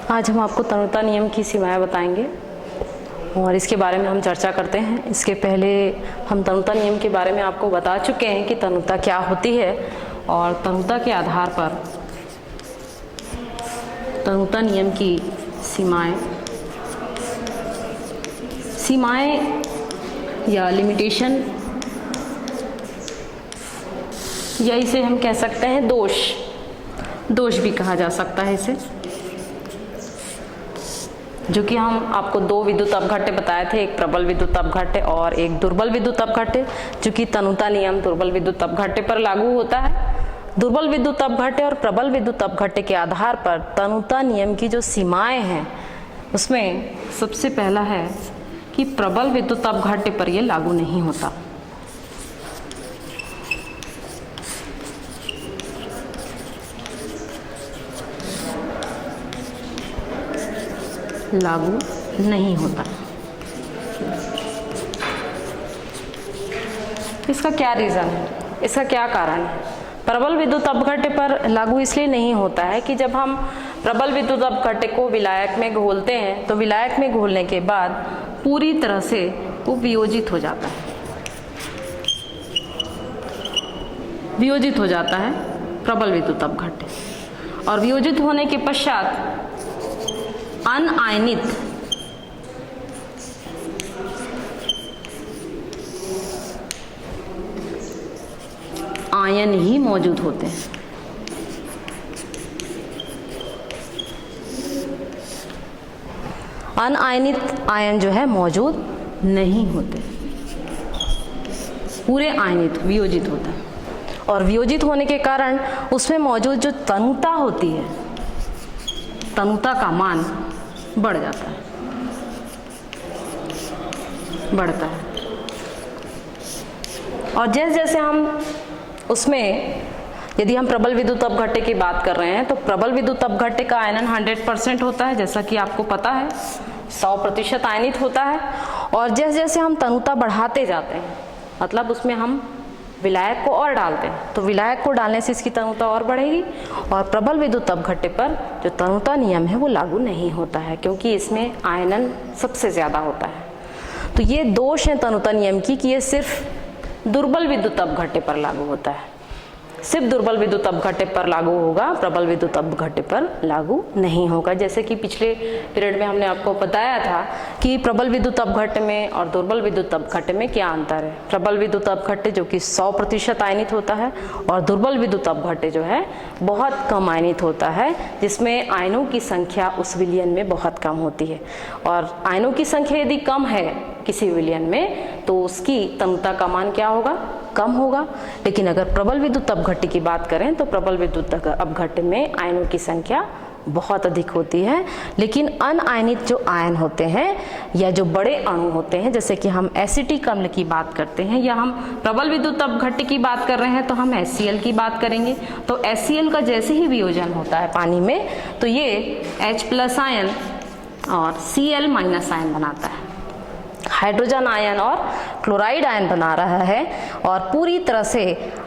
आज हम आपको तनुता नियम की सीमाएं बताएंगे और इसके बारे में हम चर्चा करते हैं। इसके पहले हम तनुता नियम के बारे में आपको बता चुके हैं कि तनुता क्या होती है और तनुता के आधार पर तनुता नियम की सीमाएं या लिमिटेशन, या इसे हम कह सकते हैं दोष भी कहा जा सकता है इसे, जो कि हम आपको दो विद्युत अपघट्य बताए थे, एक प्रबल विद्युत अपघट्य और एक दुर्बल विद्युत अपघट्य, जो कि तनुता नियम दुर्बल विद्युत अपघट्य पर लागू होता है। दुर्बल विद्युत अपघट्य और प्रबल विद्युत अपघट्य के आधार पर तनुता नियम की जो सीमाएं हैं उसमें सबसे पहला है कि प्रबल विद्युत अपघट्य पर यह लागू नहीं होता। लागू नहीं होता। इसका क्या रीजन है, इसका क्या कारण है? प्रबल विद्युत अपघट्य पर लागू इसलिए नहीं होता है कि जब हम प्रबल विद्युत अपघट्य को विलायक में घोलते हैं तो विलायक में घोलने के बाद पूरी तरह से वो वियोजित हो जाता है, वियोजित हो जाता है प्रबल विद्युत अपघट्य, और वियोजित होने के पश्चात अनआयनित आयन ही मौजूद होते हैं। अनआयनित आयन जो है मौजूद नहीं होते, पूरे आयनित वियोजित होता है, और वियोजित होने के कारण उसमें मौजूद जो तनुता होती है, तनुता का मान बढ़ जाता है, बढ़ता है। और जैसे जैसे हम उसमें, यदि हम प्रबल विद्युत अपघट्य की बात कर रहे हैं तो प्रबल विद्युत अपघट्य का आयनन 100% होता है, जैसा कि आपको पता है 100% आयनित होता है। और जैसे जैसे हम तनुता बढ़ाते जाते हैं, मतलब उसमें हम विलायक को और डालते हैं, तो विलायक को डालने से इसकी तनुता और बढ़ेगी, और प्रबल विद्युत अपघट्य पर जो तनुता नियम है वो लागू नहीं होता है, क्योंकि इसमें आयनन सबसे ज़्यादा होता है। तो ये दोष है तनुता नियम की कि ये सिर्फ दुर्बल विद्युत अपघट्य पर लागू होता है, सिर्फ दुर्बल विद्युत अपघट्य पर लागू होगा, प्रबल विद्युत अपघट्य पर लागू नहीं होगा। जैसे कि पिछले पीरियड में हमने आपको बताया था कि प्रबल विद्युत अपघट्य में और दुर्बल विद्युत अपघट्य में क्या अंतर है। प्रबल विद्युत अपघट्य जो कि 100% आयनित होता है, और दुर्बल विद्युत अपघट्य जो है बहुत कम आयनित होता है, जिसमें आयनों की संख्या उस विलयन में बहुत कम होती है। और आयनों की संख्या यदि कम है किसी विलयन में तो उसकी तनुता का मान क्या होगा, कम होगा। लेकिन अगर प्रबल विद्युत अपघट्य की बात करें तो प्रबल विद्युत अपघट्य में आयनों की संख्या बहुत अधिक होती है, लेकिन अनआयनित जो आयन होते हैं या जो बड़े अणु होते हैं, जैसे कि हम एसिटिक अम्ल की बात करते हैं, या हम प्रबल विद्युत अपघट्य की बात कर रहे हैं तो हम HCl की बात करेंगे। तो HCl का जैसे ही वियोजन होता है पानी में तो ये H+ आयन और Cl- आयन बनाता है, हाइड्रोजन आयन और क्लोराइड आयन बना रहा है, और पूरी तरह से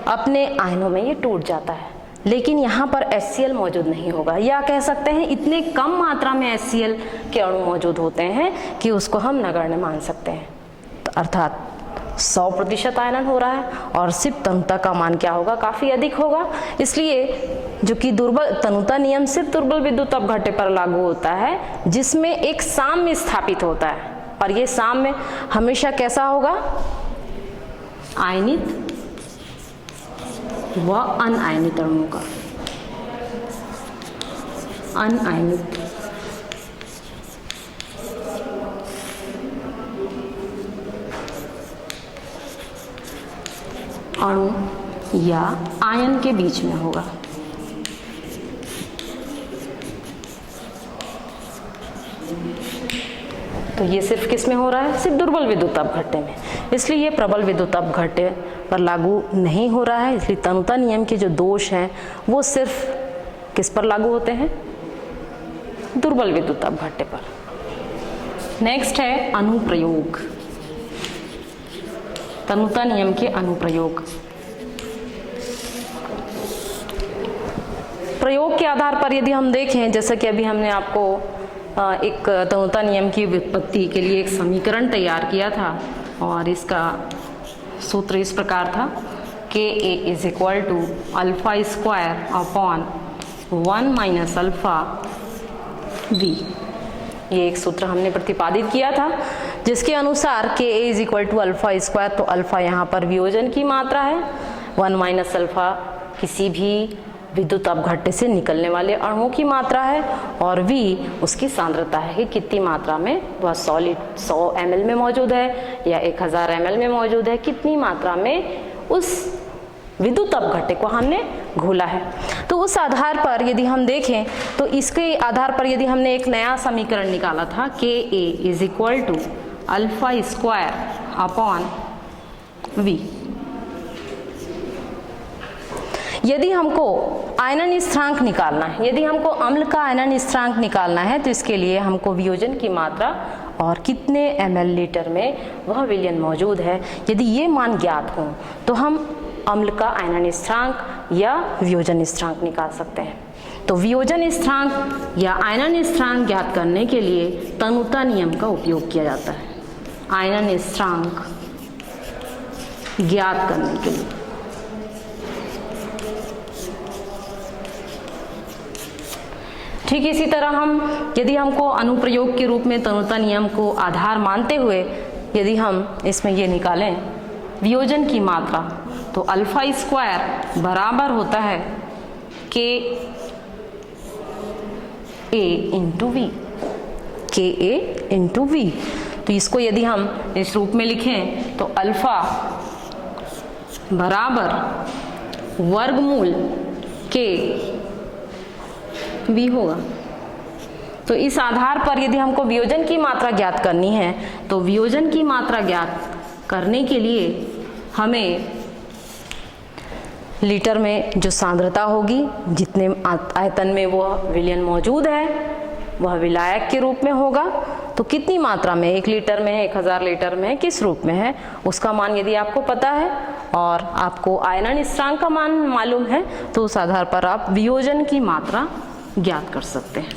अपने आयनों में ये टूट जाता है। लेकिन यहाँ पर HCl मौजूद नहीं होगा, या कह सकते हैं इतने कम मात्रा में HCl के अणु मौजूद होते हैं कि उसको हम नगण्य मान सकते हैं। तो अर्थात 100% आयनन हो रहा है, और सिर्फ तनुता का मान क्या होगा, काफ़ी अधिक होगा। इसलिए जो कि दुर्बल तनुता नियम सिर्फ दुर्बल विद्युत अपघट्य पर लागू होता है, जिसमें एक साम्य स्थापित होता है, और ये साम्य हमेशा कैसा होगा, आयनित व अनआयनित अणुओं का, अनआयनित अणु या आयन के बीच में होगा। तो ये सिर्फ किस में हो रहा है, सिर्फ दुर्बल विद्युत अपघट्य में, इसलिए ये प्रबल विद्युत अपघट्य पर लागू नहीं हो रहा है। इसलिए तनुता नियम के जो दोष हैं वो सिर्फ किस पर लागू होते हैं, दुर्बल विद्युत अपघट्य पर। नेक्स्ट है अनुप्रयोग, तनुता नियम के अनुप्रयोग। अनुप्रयोग के आधार पर यदि हम देखें, जैसा कि अभी हमने आपको एक तनुता नियम की व्युत्पत्ति के लिए एक समीकरण तैयार किया था और इसका सूत्र इस प्रकार था K a is equal to alpha square upon 1 minus alpha V. ये एक सूत्र हमने प्रतिपादित किया था जिसके अनुसार K a is equal to alpha square, तो अल्फा यहाँ पर वियोजन की मात्रा है, 1 माइनस अल्फा किसी भी विद्युत अपघट्य से निकलने वाले अणुओं की मात्रा है और v उसकी सांद्रता है कि कितनी मात्रा में वह सॉलिड 100 ml में मौजूद है या 1000 ml में मौजूद है, कितनी मात्रा में उस विद्युत अपघट्य को हमने घोला है। तो उस आधार पर यदि हम देखें तो इसके आधार पर यदि हमने एक नया समीकरण निकाला था K a is equal to alpha square upon V. यदि हमको आयनन स्थिरांक निकालना है, यदि हमको अम्ल का आयनन स्थिरांक निकालना है तो इसके लिए हमको वियोजन की मात्रा और कितने ml लीटर में वह विलयन मौजूद है, यदि ये मान ज्ञात हो तो हम अम्ल का आयनन स्थिरांक या वियोजन स्थिरांक निकाल सकते हैं। तो वियोजन स्थिरांक या आयनन स्थिरांक ज्ञात करने के लिए तनुता नियम का उपयोग किया जाता है। आयनन स्थिरांक ज्ञात करने के लिए ठीक इसी तरह हम यदि हमको अनुप्रयोग के रूप में तनुता नियम को आधार मानते हुए यदि हम इसमें ये निकालें वियोजन की मात्रा, तो अल्फा स्क्वायर बराबर होता है के ए इंटू वी, के ए इंटू वी। तो इसको यदि हम इस रूप में लिखें तो अल्फा बराबर वर्गमूल के वी होगा। तो इस आधार पर यदि हमको वियोजन की मात्रा ज्ञात करनी है तो वियोजन की मात्रा ज्ञात करने के लिए हमें लीटर में जो सांद्रता होगी, जितने आयतन में वह विलयन मौजूद है वह विलायक के रूप में होगा, तो कितनी मात्रा में 1 लीटर में है, 1000 लीटर में है, किस रूप में है, उसका मान यदि आपको पता है और आपको आयनन स्थिरांक का मान मालूम है तो उस आधार पर आप वियोजन की मात्रा ज्ञात कर सकते हैं।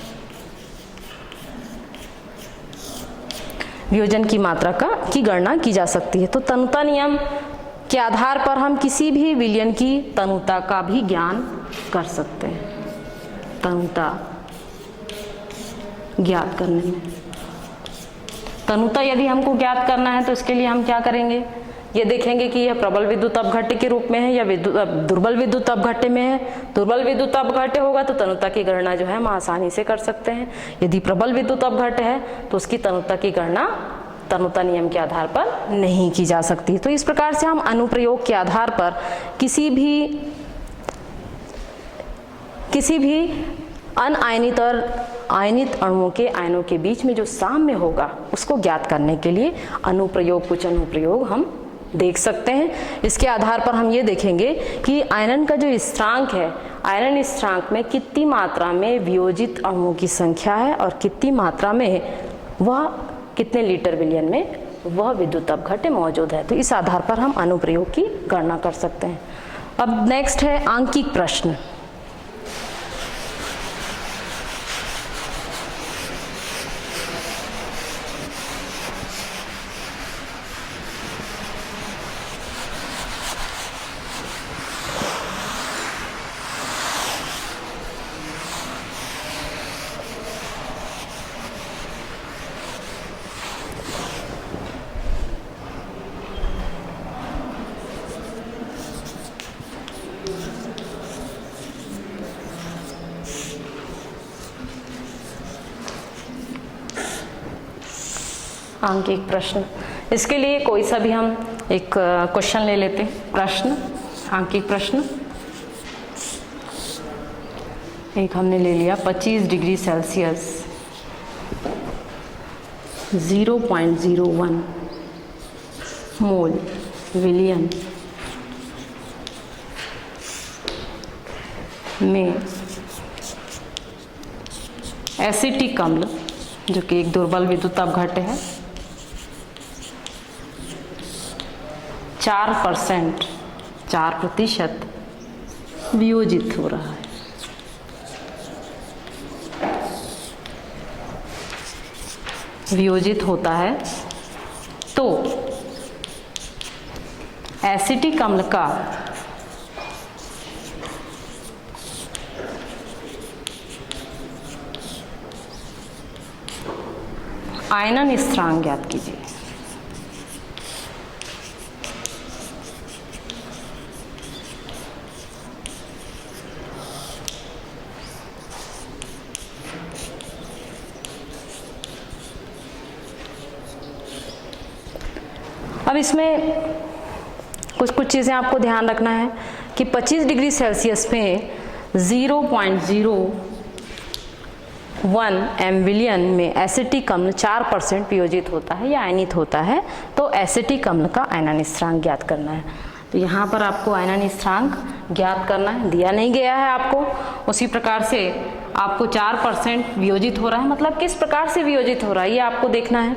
वियोजन की मात्रा की गणना की जा सकती है। तो तनुता नियम के आधार पर हम किसी भी विलयन की तनुता का भी ज्ञान कर सकते हैं। तनुता ज्ञात करने में तनुता यदि हमको ज्ञात करना है तो इसके लिए हम क्या करेंगे, ये देखेंगे कि यह प्रबल विद्युत अपघट्य के रूप में है या दुर्बल विद्युत अपघट्य में है। दुर्बल विद्युत अपघट्य होगा तो तनुता की गणना जो है हम आसानी से कर सकते हैं। यदि प्रबल विद्युत अपघट्य है तो उसकी तनुता की गणना तनुता नियम के आधार पर नहीं की जा सकती। तो इस प्रकार से हम अनुप्रयोग के आधार पर किसी भी अनआयनित और आयनित अणुओं के आयनों के बीच में जो साम्य होगा उसको ज्ञात करने के लिए कुछ अनुप्रयोग हम देख सकते हैं। इसके आधार पर हम ये देखेंगे कि आयनन का जो स्थिरांक है, आयनन स्थिरांक में कितनी मात्रा में वियोजित अणुओं की संख्या है और कितनी मात्रा में वह कितने लीटर विलयन में वह विद्युत अपघट्य मौजूद है। तो इस आधार पर हम अनुप्रयोग की गणना कर सकते हैं। अब नेक्स्ट है आंकिक प्रश्न। आंकिक प्रश्न, इसके लिए कोई सा भी हम एक क्वेश्चन ले लेते हैं। प्रश्न, आंकिक प्रश्न एक हमने ले लिया 25 डिग्री सेल्सियस 0.01 मोल विलयन में एसिटिक अम्ल, जो कि एक दुर्बल विद्युत अपघट्य है, 4% वियोजित हो रहा है। वियोजित होता है तो एसिटिक अम्ल का आयनन स्थिरांक ज्ञात कीजिए। अब इसमें कुछ चीज़ें आपको ध्यान रखना है कि 25 डिग्री सेल्सियस में 0.01 एमविलियन में एसिटिक अम्ल 4% वियोजित होता है या आयनित होता है, तो एसिटिक अम्ल का आयनन स्थिरांक ज्ञात करना है। तो यहाँ पर आपको आयनन स्थिरांक ज्ञात करना है, दिया नहीं गया है आपको। उसी प्रकार से आपको 4% वियोजित हो रहा है, मतलब किस प्रकार से वियोजित हो रहा है ये आपको देखना है।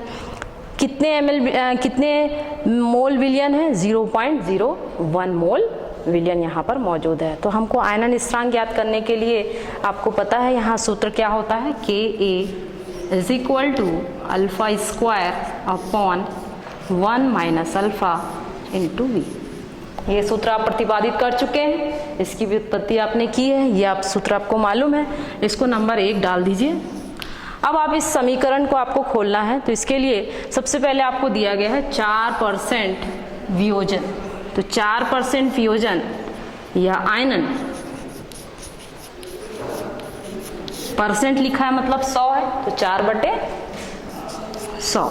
कितने मोल विलयन है? 0.01 मोल विलयन यहाँ पर मौजूद है। तो हमको आयनन स्थिरांक ज्ञात करने के लिए आपको पता है यहाँ सूत्र क्या होता है, Ka is equal to alpha square upon 1 minus alpha into V. ये सूत्र आप प्रतिपादित कर चुके हैं, इसकी व्युत्पत्ति आपने की है, ये आप सूत्र आपको मालूम है। इसको नंबर 1 डाल दीजिए। अब आप इस समीकरण को आपको खोलना है, तो इसके लिए सबसे पहले आपको दिया गया है 4% वियोजन। तो 4% वियोजन या आयनन, परसेंट लिखा है मतलब 100 है, तो 4/100।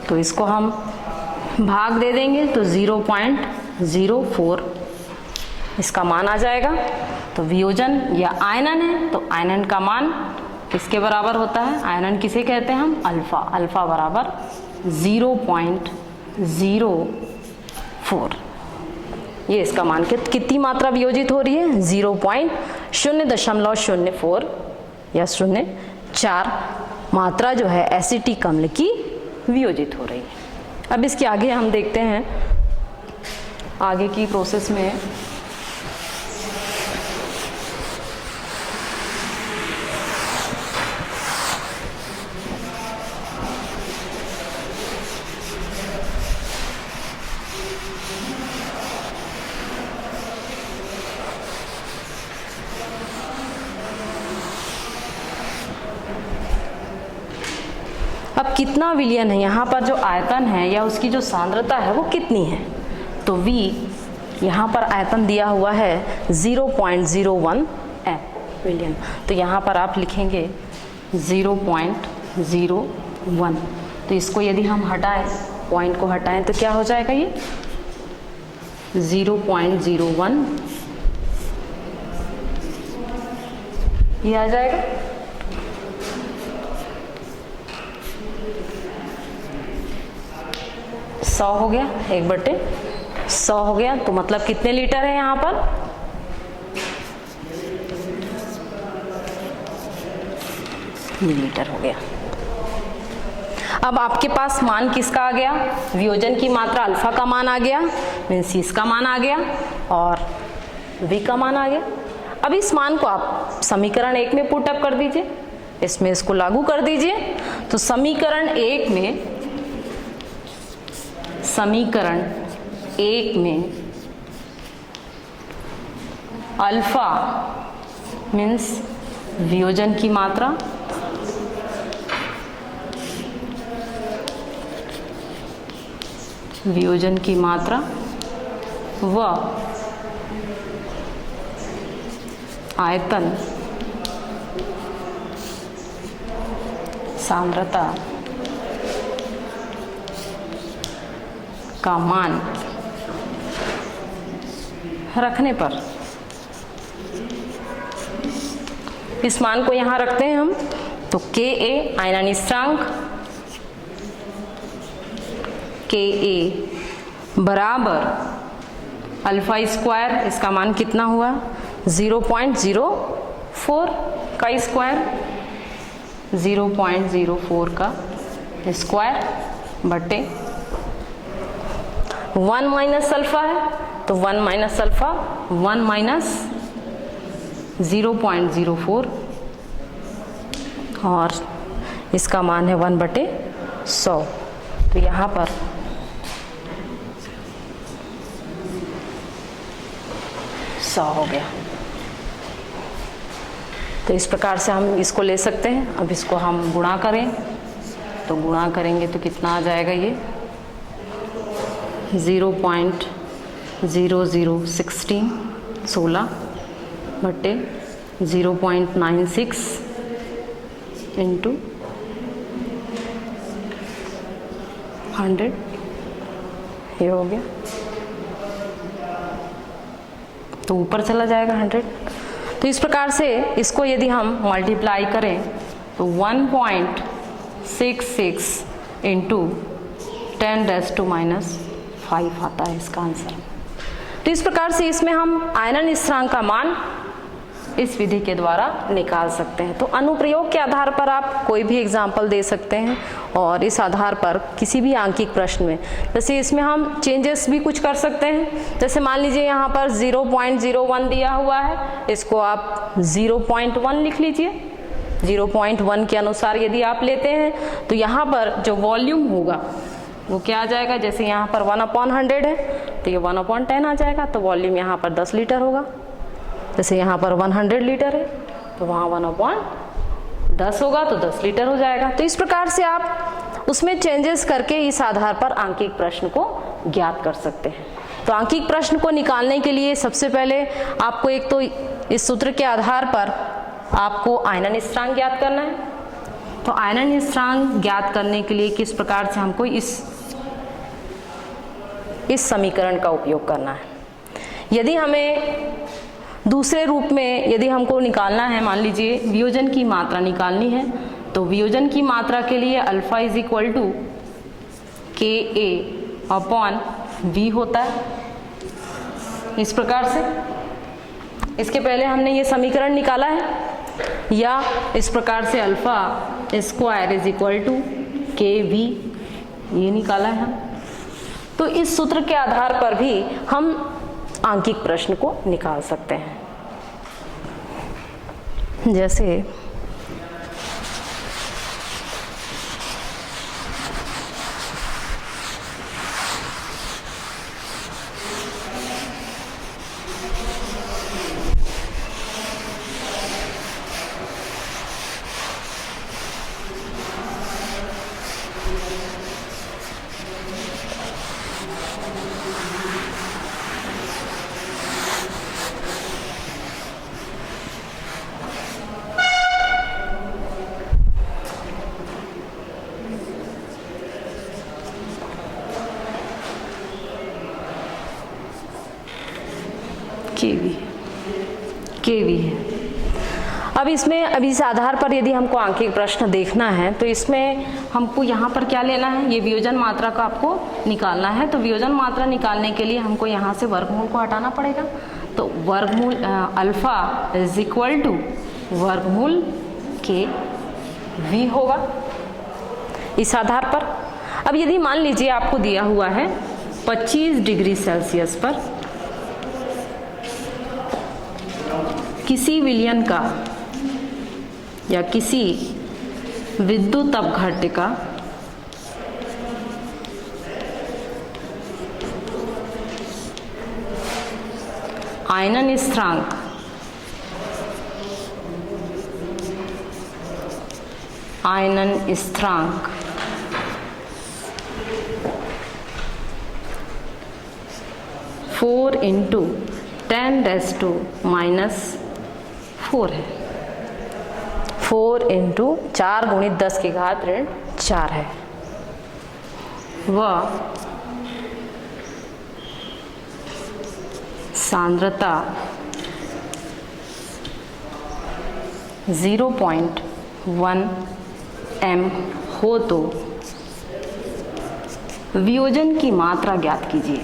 तो इसको हम भाग दे देंगे तो 0.04 इसका मान आ जाएगा। तो वियोजन या आयनन है, तो आयनन का मान किसके बराबर होता है? आयनन किसे कहते हैं हम? अल्फा। अल्फा बराबर 0.04। ये इसका मान कितनी मात्रा वियोजित हो रही है? 0.04 या 0.4 मात्रा जो है एसिटिक अम्ल की वियोजित हो रही है। अब इसके आगे हम देखते हैं, आगे की प्रोसेस में अब कितना विलयन है, यहाँ पर जो आयतन है या उसकी जो सांद्रता है वो कितनी है? तो V यहाँ पर आयतन दिया हुआ है 0.01 विलयन। तो यहाँ पर आप लिखेंगे 0.01। तो इसको यदि हम हटाएं, पॉइंट को हटाएं, तो क्या हो जाएगा? ये 0.01 ये आ जाएगा। सौ हो गया, 1/100 हो गया। तो मतलब कितने लीटर है यहाँ पर? मिलीलीटर हो गया। अब आपके पास मान किसका आ गया? वियोजन की मात्रा अल्फा का मान आ गया, मीन्स इसका मान आ गया और वी का मान आ गया। अब इस मान को आप समीकरण 1 में पुट अप कर दीजिए, इसमें इसको लागू कर दीजिए। तो समीकरण 1 में अल्फा मीन्स वियोजन की मात्रा, व आयतन सांद्रता का मान रखने पर, इस मान को यहां रखते हैं हम। तो Ka आयनन स्थिरांक, Ka बराबर अल्फा स्क्वायर, इसका मान कितना हुआ? 0.04 का स्क्वायर, 0.04 का स्क्वायर बटे 1 माइनस अल्फा है, तो 1 माइनस अल्फा, 1 माइनस 0.04 और इसका मान है 1/100। तो यहाँ पर सौ हो गया। तो इस प्रकार से हम इसको ले सकते हैं। अब इसको हम गुणा करें, तो गुणा करेंगे तो कितना आ जाएगा, ये 0.0016 बटे 0.96 इंटू 100, ये हो गया। तो ऊपर चला जाएगा 100। तो इस प्रकार से इसको यदि हम मल्टीप्लाई करें तो 1.66 इंटू 10⁻⁻5 आता है इसका आंसर। तो इस प्रकार से इसमें हम आयनन स्थिरांक का मान इस विधि के द्वारा निकाल सकते हैं। तो अनुप्रयोग के आधार पर आप कोई भी एग्जाम्पल दे सकते हैं और इस आधार पर किसी भी आंकिक प्रश्न में, जैसे इसमें हम चेंजेस भी कुछ कर सकते हैं। जैसे मान लीजिए यहाँ पर 0.01 दिया हुआ है, इसको आप 0.1 लिख लीजिए। 0.1 के अनुसार यदि आप लेते हैं तो यहाँ पर जो वॉल्यूम होगा वो क्या आ जाएगा, जैसे यहाँ पर 1/100 है तो ये 1/10 आ जाएगा। तो वॉल्यूम यहाँ पर 10 लीटर होगा। जैसे यहाँ पर 100 लीटर है तो वहाँ 1/10 होगा तो 10 लीटर हो जाएगा। तो इस प्रकार से आप उसमें चेंजेस करके इस आधार पर आंकिक प्रश्न को ज्ञात कर सकते हैं। तो आंकिक प्रश्न को निकालने के लिए सबसे पहले आपको एक तो इस सूत्र के आधार पर आपको आयनन स्थिरांक ज्ञात करना है। तो आयनन स्थिरांक ज्ञात करने के लिए किस प्रकार से हमको इस समीकरण का उपयोग करना है। यदि हमें दूसरे रूप में यदि हमको निकालना है, मान लीजिए वियोजन की मात्रा निकालनी है, तो वियोजन की मात्रा के लिए alpha is equal to KA/V होता है इस प्रकार से। इसके पहले हमने ये समीकरण निकाला है, या इस प्रकार से alpha square is equal to KV ये निकाला है हम। तो इस सूत्र के आधार पर भी हम आंकिक प्रश्न को निकाल सकते हैं। जैसे केवी है। अब इस आधार पर यदि हमको आंकिक प्रश्न देखना है तो इसमें हमको यहाँ पर क्या लेना है, ये वियोजन मात्रा का आपको निकालना है। तो वियोजन मात्रा निकालने के लिए हमको यहाँ से वर्गमूल को हटाना पड़ेगा। तो वर्गमूल अल्फा इज इक्वल टू वर्गमूल KV होगा इस आधार पर। अब यदि मान लीजिए आपको दिया हुआ है 25 डिग्री सेल्सियस पर किसी विलयन का या किसी विद्युत अपघट्य का आयनन स्थिरांक आयनन स्थिरांक 4 × 10⁻⁴ है। 4 × 4 × 10⁻⁴ है। वह सांद्रता 0.1 m हो तो वियोजन की मात्रा ज्ञात कीजिए।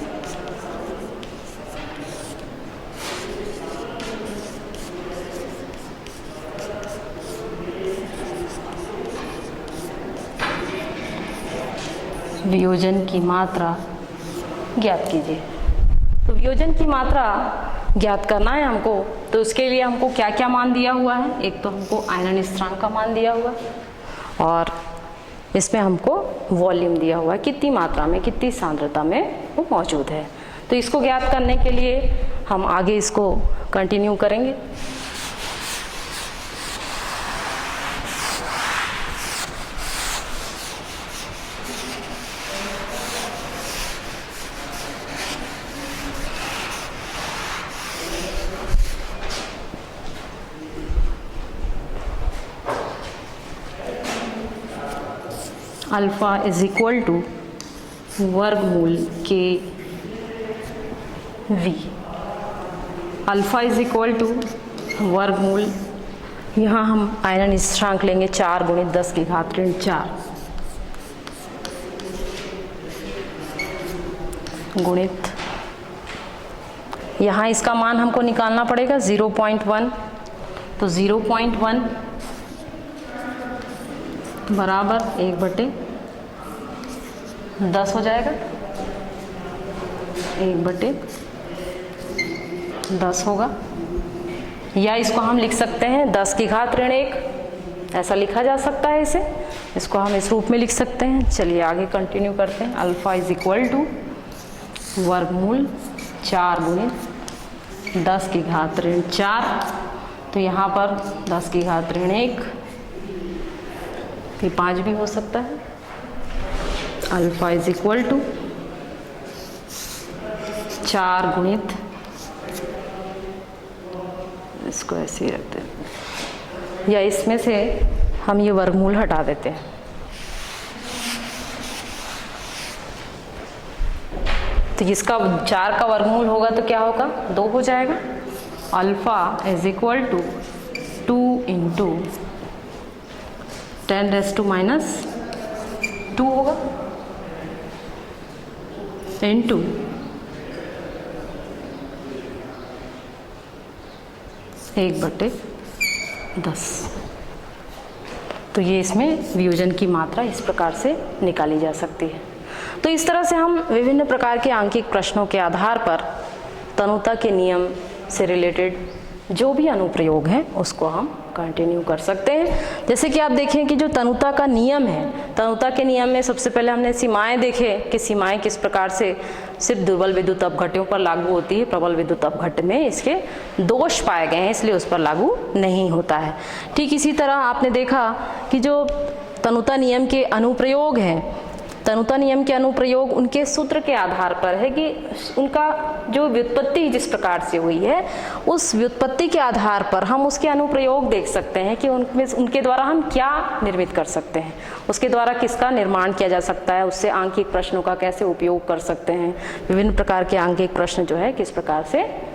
वियोजन की मात्रा ज्ञात कीजिए। तो वियोजन की मात्रा ज्ञात करना है हमको, तो उसके लिए हमको क्या क्या मान दिया हुआ है। एक तो हमको आयनन स्थिरांक का मान दिया हुआ है और इसमें हमको वॉल्यूम दिया हुआ है, कितनी मात्रा में, कितनी सांद्रता में वो मौजूद है। तो इसको ज्ञात करने के लिए हम आगे इसको कंटिन्यू करेंगे। अल्फा इज इक्वल टू वर्गमूल K V. Alpha is equal to वर्गमूल, यहाँ हम आयनन स्थिरांक लेंगे 4 गुणित 10 की घात ऋण 4 गुणित, यहाँ इसका मान हमको निकालना पड़ेगा 0.1, तो 0.1 बराबर 1/10 हो जाएगा, 1/10 होगा। या इसको हम लिख सकते हैं 10 की घात ऋण 1, ऐसा लिखा जा सकता है इसे, इसको हम इस रूप में लिख सकते हैं। चलिए आगे कंटिन्यू करते हैं। अल्फा इज इक्वल टू वर्गमूल 4 गुणित 10 की घात ऋण 4, तो यहाँ पर 10 की घात ऋण 1, ये 5 भी हो सकता है। अल्फा इज इक्वल टू 4 गुणित, इसको ऐसे ही रखते हैं, या इसमें से हम ये वर्गमूल हटा देते हैं। तो इसका 4 का वर्गमूल होगा तो क्या होगा, 2 हो जाएगा। Alpha is equal to 2 into 10⁻² होगा इंटू 1/10। तो ये इसमें वियोजन की मात्रा इस प्रकार से निकाली जा सकती है। तो इस तरह से हम विभिन्न प्रकार के आंकिक प्रश्नों के आधार पर तनुता के नियम से रिलेटेड जो भी अनुप्रयोग हैं उसको हम कंटिन्यू कर सकते हैं। जैसे कि आप देखें कि जो तनुता का नियम है, तनुता के नियम में सबसे पहले हमने सीमाएं देखे कि सीमाएं किस प्रकार से सिर्फ दुर्बल विद्युत अपघट्यों पर लागू होती है, प्रबल विद्युत अपघट्य में इसके दोष पाए गए हैं इसलिए उस पर लागू नहीं होता है। ठीक इसी तरह आपने देखा कि जो तनुता नियम के अनुप्रयोग हैं, तनुता नियम के अनुप्रयोग उनके सूत्र के आधार पर है कि उनका जो व्युत्पत्ति जिस प्रकार से हुई है उस व्युत्पत्ति के आधार पर हम उसके अनुप्रयोग देख सकते हैं कि उनमें उनके द्वारा हम क्या निर्मित कर सकते हैं, उसके द्वारा किसका निर्माण किया जा सकता है, उससे आंकिक प्रश्नों का कैसे उपयोग कर सकते हैं, विभिन्न प्रकार के आंकिक प्रश्न जो है किस प्रकार से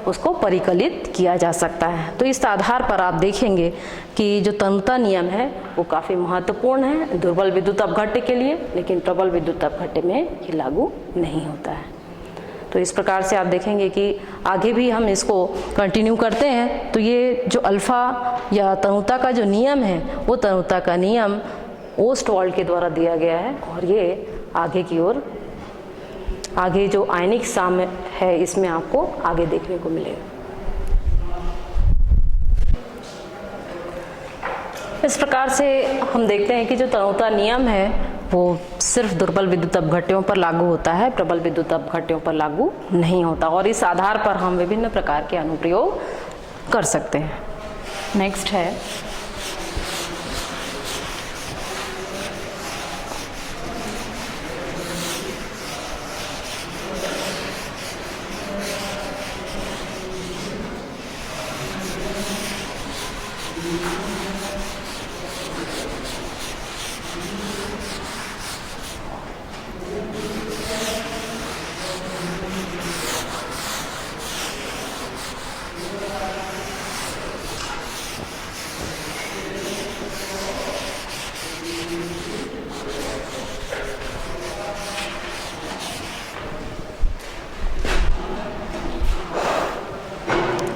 उसको परिकलित किया जा सकता है। तो इस आधार पर आप देखेंगे कि जो तनुता नियम है वो काफ़ी महत्वपूर्ण है दुर्बल विद्युत अपघट्य के लिए, लेकिन प्रबल विद्युत अपघट्य में ये लागू नहीं होता है। तो इस प्रकार से आप देखेंगे कि आगे भी हम इसको कंटिन्यू करते हैं। तो ये जो अल्फा या तनुता का जो नियम है वो तनुता का नियम ओस्टवाल्ड के द्वारा दिया गया है और ये आगे की ओर आगे जो आयनिक साम्य है इसमें आपको आगे देखने को मिलेगा। इस प्रकार से हम देखते हैं कि जो तनुता नियम है वो सिर्फ दुर्बल विद्युत अपघट्यों पर लागू होता है, प्रबल विद्युत अपघट्यों पर लागू नहीं होता और इस आधार पर हम विभिन्न प्रकार के अनुप्रयोग कर सकते हैं। नेक्स्ट है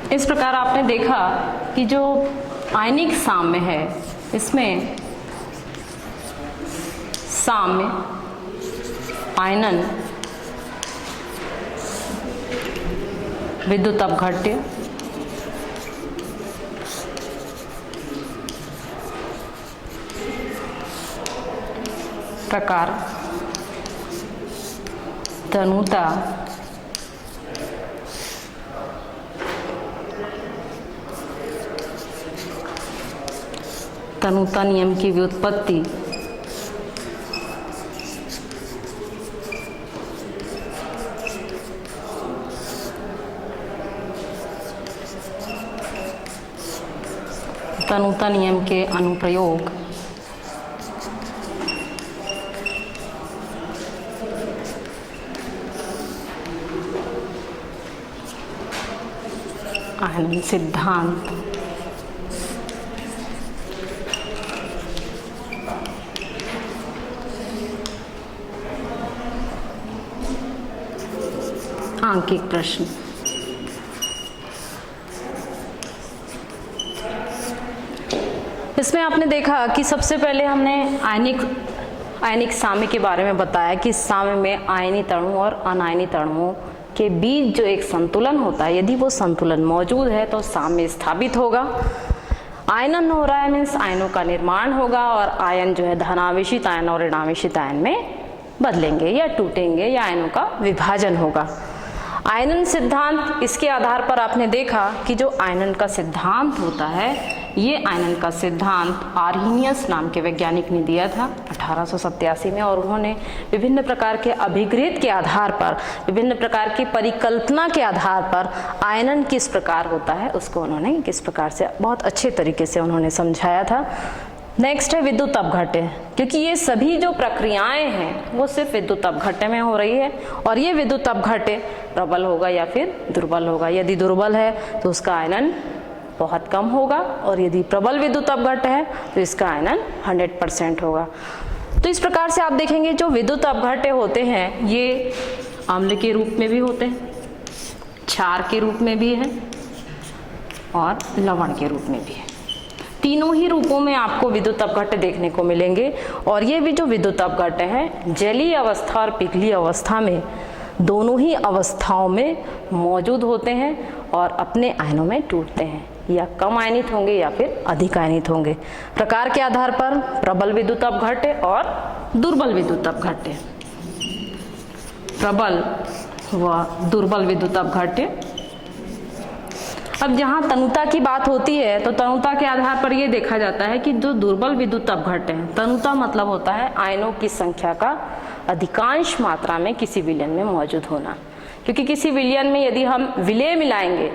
इस प्रकार आपने देखा कि जो आयनिक साम्य है इसमें साम्य आयनन विद्युत अपघट्य, प्रकार, तनुता, तनुता नियम की व्युत्पत्ति, तनुता नियम के अनुप्रयोग, आयनन सिद्धांत, आंकिक प्रश्न। इसमें आपने देखा कि सबसे पहले हमने आयनिक साम्य के बारे में बताया कि साम्य में आयनित अणु और अनायनित अणुओं के बीच जो एक संतुलन होता है, यदि वो संतुलन मौजूद है तो साम्य स्थापित होगा। आयनन हो रहा है मीन्स आयनों का निर्माण होगा और आयन जो है धनावेशित आयन और ऋणावेशित आयन में बदलेंगे या टूटेंगे या आयनों का विभाजन होगा। आयनन सिद्धांत, इसके आधार पर आपने देखा कि जो आयनन का सिद्धांत होता है, ये आयनन का सिद्धांत आर्हीनियस नाम के वैज्ञानिक ने दिया था 1887 में, और उन्होंने विभिन्न प्रकार के अभिगृहित के आधार पर, विभिन्न प्रकार की परिकल्पना के आधार पर आयनन किस प्रकार होता है उसको उन्होंने किस प्रकार से बहुत अच्छे तरीके से उन्होंने समझाया था। नेक्स्ट है विद्युत अपघट्य, क्योंकि ये सभी जो प्रक्रियाएं हैं वो सिर्फ विद्युत अपघट्य में हो रही है, और ये विद्युत अपघट्य प्रबल होगा या फिर दुर्बल होगा। यदि दुर्बल है तो उसका आयनन बहुत कम होगा, और यदि प्रबल विद्युत अपघट्य है तो इसका आयनन 100% होगा। तो इस प्रकार से आप देखेंगे जो विद्युत अपघट्य होते हैं ये अम्ल के रूप में भी होते हैं, क्षार के रूप में भी है और लवण के रूप में भी है। तीनों ही रूपों में आपको विद्युत अपघट्य देखने को मिलेंगे, और ये भी जो विद्युत अपघट्य है जलीय अवस्था और पिघली अवस्था में, दोनों ही अवस्थाओं में मौजूद होते हैं और अपने आयनों में टूटते हैं, या कम आयनित होंगे या फिर अधिक आयनित होंगे। प्रकार के आधार पर प्रबल विद्युत अपघट्य और दुर्बल विद्युत अपघट्य, प्रबल व दुर्बल विद्युत अपघट्य। अब जहाँ तनुता की बात होती है तो तनुता के आधार पर यह देखा जाता है कि जो दुर्बल विद्युत अपघट्य है, तनुता मतलब होता है आयनों की संख्या का अधिकांश मात्रा में किसी विलयन में मौजूद होना। क्योंकि किसी विलयन में यदि हम विलेय मिलाएंगे,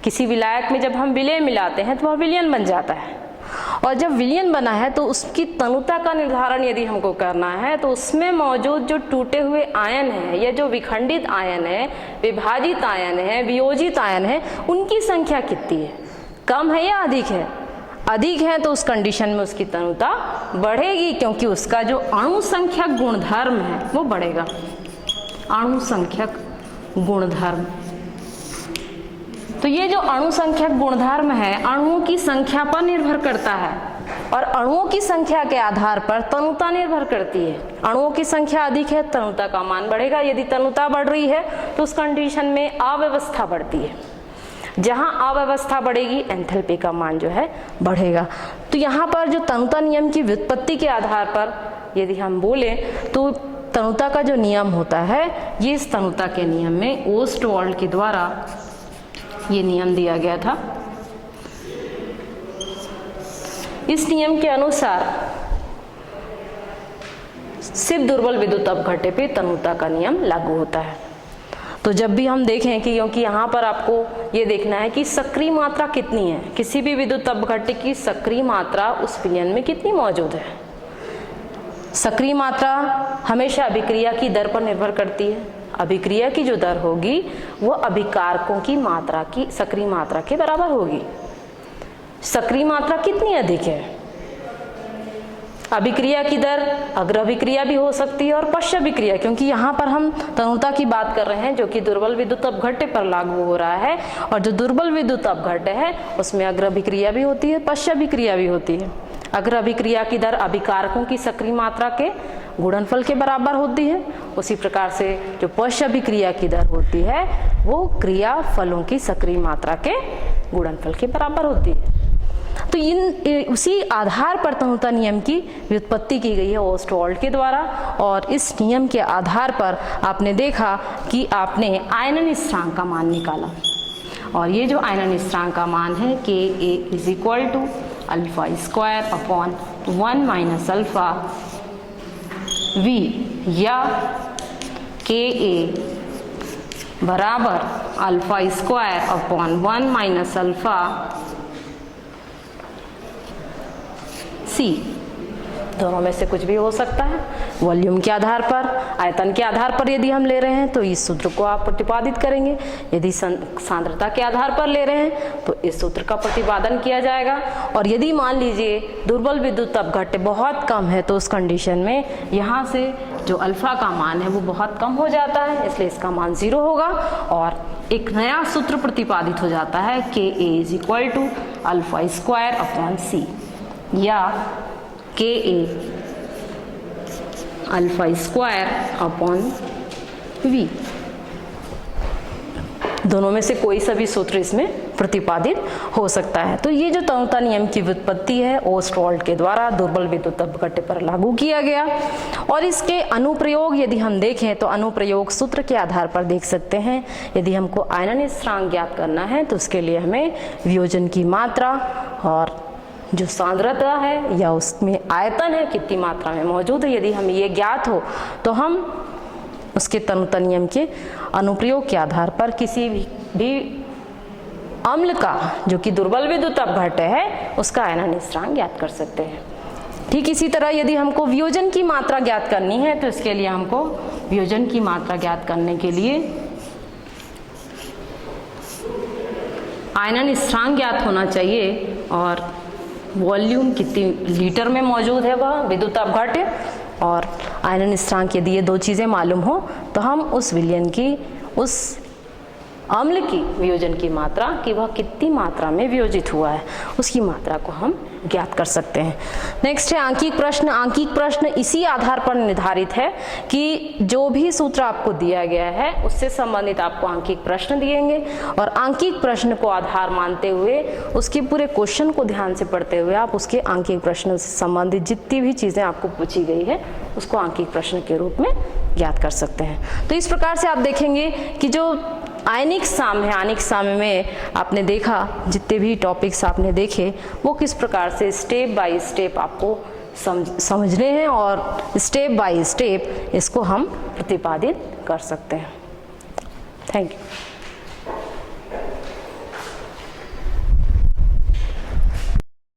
किसी विलायक में जब हम विलेय मिलाते हैं तो वह विलयन बन जाता है, और जब विलयन बना है तो उसकी तनुता का निर्धारण यदि हमको करना है तो उसमें मौजूद जो टूटे हुए आयन है या जो विखंडित आयन है, विभाजित आयन है, वियोजित आयन है, उनकी संख्या कितनी है, कम है या अधिक है। अधिक है तो उस कंडीशन में उसकी तनुता बढ़ेगी, क्योंकि उसका जो अणु संख्यक गुणधर्म है वो बढ़ेगा। अणु संख्यक गुणधर्म, तो ये जो अणु संख्यक गुणधर्म है अणुओं की संख्या पर निर्भर करता है, और अणुओं की संख्या के आधार पर तनुता निर्भर करती है। अणुओं की संख्या अधिक है, तनुता का मान बढ़ेगा। यदि तनुता बढ़ रही है तो उस कंडीशन में अव्यवस्था बढ़ती है। जहां अव्यवस्था बढ़ेगी एंथैल्पी का मान जो है बढ़ेगा। तो यहाँ पर जो तनुता नियम की व्युत्पत्ति के आधार पर यदि हम बोले तो तनुता का जो नियम होता है, ये इस तनुता के नियम में ओस्टवाल्ड के द्वारा ये नियम दिया गया था। इस नियम के अनुसार सिर्फ दुर्बल विद्युत अपघट्य पे तनुता का नियम लागू होता है। तो जब भी हम देखें कि क्योंकि यहाँ पर आपको ये देखना है कि सक्रिय मात्रा कितनी है, किसी भी विद्युत अपघट्य की सक्रिय मात्रा उस विलयन में कितनी मौजूद है। सक्रिय मात्रा हमेशा अभिक्रिया की दर पर निर्भर करती है। अभिक्रिया की जो दर होगी वो अभिकारकों की मात्रा की सक्रिय मात्रा के बराबर होगी। सक्रिय मात्रा कितनी अधिक है, अभिक्रिया की दर अग्र अभिक्रिया भी हो सकती है और पश्च अभिक्रिया, क्योंकि यहाँ पर हम तनुता की बात कर रहे हैं जो कि दुर्बल विद्युत अपघट्य पर लागू हो रहा है, और जो दुर्बल विद्युत अपघट्य है उसमें अग्र अभिक्रिया भी होती है, पश्च अभिक्रिया भी होती है। अग्र अभिक्रिया की दर अभिकारकों की सक्रिय मात्रा के गुणनफल के बराबर होती है, उसी प्रकार से जो पश्चाभिक्रिया की दर होती है वो क्रिया फलों की सक्रिय मात्रा के गुणनफल के बराबर होती है। तो उसी आधार पर तन्यता नियम की व्युत्पत्ति की गई है ओस्टवाल्ड के द्वारा, और इस नियम के आधार पर आपने देखा कि आपने आयनन स्थिरांक का मान निकाला, और ये जो आयनन स्थिरांक का मान है Ka is equal to alpha square upon 1 minus alpha V, या Ka बराबर alpha square upon 1 minus alpha C, दोनों में से कुछ भी हो सकता है। वॉल्यूम के आधार पर, आयतन के आधार पर यदि हम ले रहे हैं तो इस सूत्र को आप प्रतिपादित करेंगे, यदि सांद्रता के आधार पर ले रहे हैं तो इस सूत्र का प्रतिपादन किया जाएगा। और यदि मान लीजिए दुर्बल विद्युत अपघट्य बहुत कम है तो उस कंडीशन में यहाँ से जो अल्फा का मान है वो बहुत कम हो जाता है, इसलिए इसका मान 0 होगा और एक नया सूत्र प्रतिपादित हो जाता है Ka is equal to alpha square upon C, या Ka alpha square upon V। दोनों में से कोई सा भी सूत्र इसमें प्रतिपादित हो सकता है। तो ये जो तन्यता नियम की व्युत्पत्ति है ओस्टवाल्ड के द्वारा दुर्बल विद्युत अपघट्य पर लागू किया गया, और इसके अनुप्रयोग यदि हम देखें तो अनुप्रयोग सूत्र के आधार पर देख सकते हैं। यदि हमको आयनन स्थिरांक ज्ञात करना है तो उसके लिए हमें वियोजन की मात्रा और जो सांद्रता है या उसमें आयतन है कितनी मात्रा में मौजूद है, यदि हम ये ज्ञात हो तो हम उसके तन्यता नियम के अनुप्रयोग के आधार पर किसी भी अम्ल का जो कि दुर्बल विद्युत अपघट्य है उसका आयनन स्थिरांक ज्ञात कर सकते हैं। ठीक इसी तरह यदि हमको वियोजन की मात्रा ज्ञात करनी है तो इसके लिए हमको वियोजन की मात्रा ज्ञात करने के लिए आयनन स्थिरांक ज्ञात होना चाहिए, और वॉल्यूम कितनी लीटर में मौजूद है वह विद्युत अपघट्य, और आयनन स्थिरांक यदि ये दो चीज़ें मालूम हो तो हम उस विलयन की, उस अम्ल की वियोजन की मात्रा कि वह कितनी मात्रा में वियोजित हुआ है उसकी मात्रा को हम ज्ञात कर सकते हैं। नेक्स्ट है आंकिक प्रश्न। आंकिक प्रश्न इसी आधार पर निर्धारित है कि जो भी सूत्र आपको दिया गया है उससे संबंधित आपको आंकिक प्रश्न दिएंगे, और आंकिक प्रश्न को आधार मानते हुए उसके पूरे क्वेश्चन को ध्यान से पढ़ते हुए आप उसके आंकिक प्रश्न से संबंधित जितनी भी चीज़ें आपको पूछी गई है उसको आंकिक प्रश्न के रूप में ज्ञात कर सकते हैं। तो इस प्रकार से आप देखेंगे कि जो आयनिक साम है, आयनिक साम में आपने देखा जितने भी टॉपिक्स आपने देखे वो किस प्रकार से स्टेप बाय स्टेप आपको समझने हैं, और स्टेप बाय स्टेप इसको हम प्रतिपादित कर सकते हैं। Thank you.